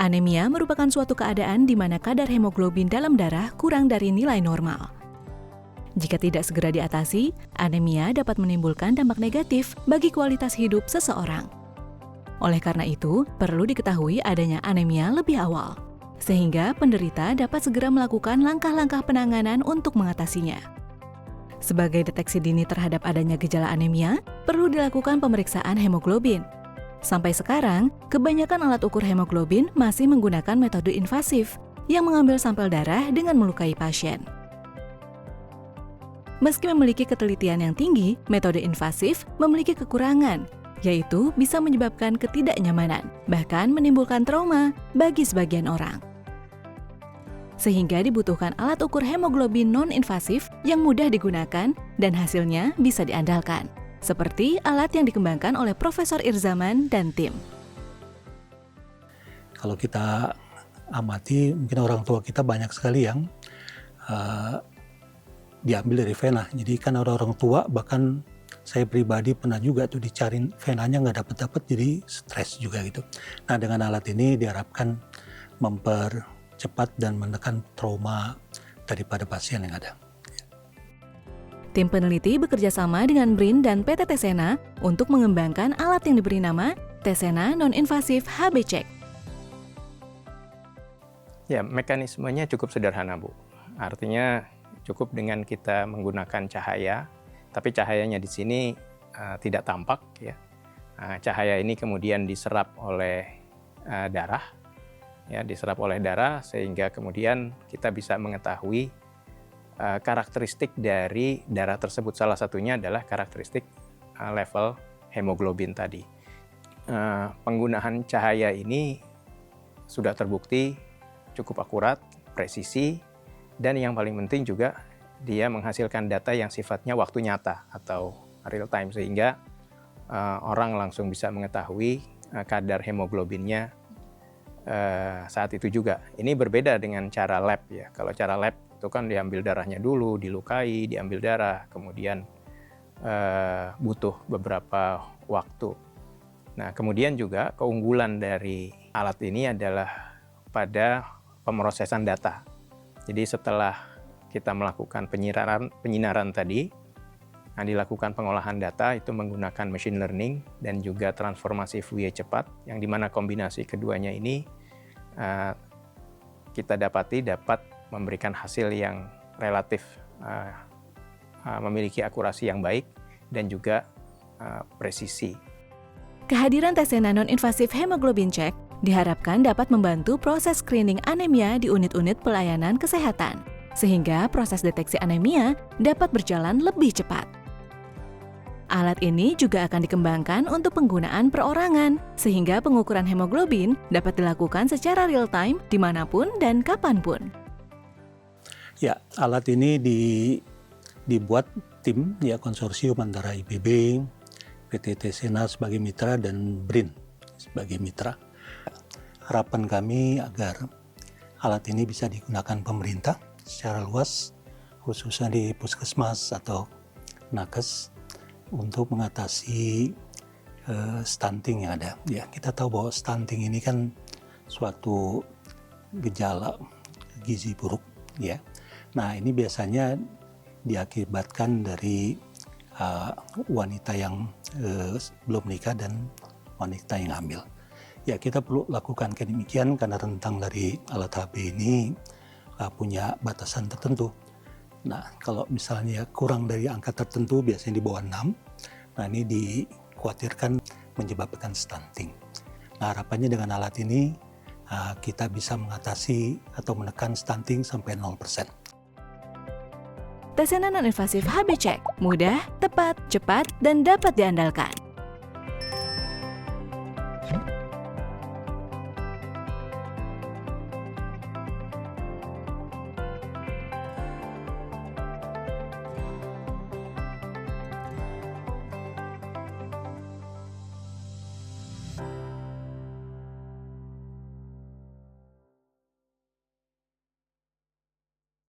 Anemia merupakan suatu keadaan di mana kadar hemoglobin dalam darah kurang dari nilai normal. Jika tidak segera diatasi, anemia dapat menimbulkan dampak negatif bagi kualitas hidup seseorang. Oleh karena itu, perlu diketahui adanya anemia lebih awal, sehingga penderita dapat segera melakukan langkah-langkah penanganan untuk mengatasinya. Sebagai deteksi dini terhadap adanya gejala anemia, perlu dilakukan pemeriksaan hemoglobin. Sampai sekarang, kebanyakan alat ukur hemoglobin masih menggunakan metode invasif yang mengambil sampel darah dengan melukai pasien. Meski memiliki ketelitian yang tinggi, metode invasif memiliki kekurangan, yaitu bisa menyebabkan ketidaknyamanan, bahkan menimbulkan trauma bagi sebagian orang. Sehingga dibutuhkan alat ukur hemoglobin non-invasif yang mudah digunakan dan hasilnya bisa diandalkan, seperti alat yang dikembangkan oleh Profesor Irzaman dan tim. Kalau kita amati, mungkin orang tua kita banyak sekali yang diambil dari vena. Jadi kan orang-orang tua, bahkan saya pribadi pernah juga tuh dicariin venanya nggak dapat, jadi stres juga gitu. Nah, dengan alat ini diharapkan mempercepat dan menekan trauma daripada pasien yang ada. Tim peneliti bekerja sama dengan BRIN dan PT Tesena untuk mengembangkan alat yang diberi nama Tesena Non-Invasive HB Check. Ya, mekanismenya cukup sederhana, Bu. Artinya cukup dengan kita menggunakan cahaya, tapi cahayanya di sini tidak tampak, ya. Cahaya ini kemudian diserap oleh darah, ya, diserap oleh darah sehingga kemudian kita bisa mengetahui karakteristik dari darah tersebut. Salah satunya adalah karakteristik level hemoglobin tadi. Penggunaan cahaya ini sudah terbukti cukup akurat, presisi, dan yang paling penting juga dia menghasilkan data yang sifatnya waktu nyata atau real time, sehingga orang langsung bisa mengetahui kadar hemoglobinnya saat itu juga. Ini berbeda dengan cara lab, ya. Kalau cara lab itu kan diambil darahnya dulu, dilukai, diambil darah, kemudian butuh beberapa waktu. Nah, kemudian juga keunggulan dari alat ini adalah pada pemrosesan data. Jadi setelah kita melakukan penyinaran tadi, nah, dilakukan pengolahan data itu menggunakan machine learning dan juga transformasi Fourier cepat, yang dimana kombinasi keduanya ini kita dapat memberikan hasil yang relatif memiliki akurasi yang baik dan juga presisi. Kehadiran Tesena Non-Invasive Hemoglobin Check diharapkan dapat membantu proses screening anemia di unit-unit pelayanan kesehatan, sehingga proses deteksi anemia dapat berjalan lebih cepat. Alat ini juga akan dikembangkan untuk penggunaan perorangan, sehingga pengukuran hemoglobin dapat dilakukan secara real-time dimanapun dan kapanpun. Ya, alat ini dibuat tim, ya, konsorsium antara IPB, PT Tesena sebagai mitra dan BRIN sebagai mitra. Harapan kami agar alat ini bisa digunakan pemerintah secara luas, khususnya di puskesmas atau nakes, untuk mengatasi stunting yang ada. Ya, kita tahu bahwa stunting ini kan suatu gejala gizi buruk, ya. Nah, ini biasanya diakibatkan dari wanita yang belum menikah dan wanita yang hamil. Ya, kita perlu lakukan demikian karena rentang dari alat HB ini punya batasan tertentu. Nah, kalau misalnya kurang dari angka tertentu, biasanya di bawah 6, nah ini dikhawatirkan menyebabkan stunting. Nah, harapannya dengan alat ini kita bisa mengatasi atau menekan stunting sampai 0%. Tesena Non-Invasive HB Check mudah, tepat, cepat, dan dapat diandalkan.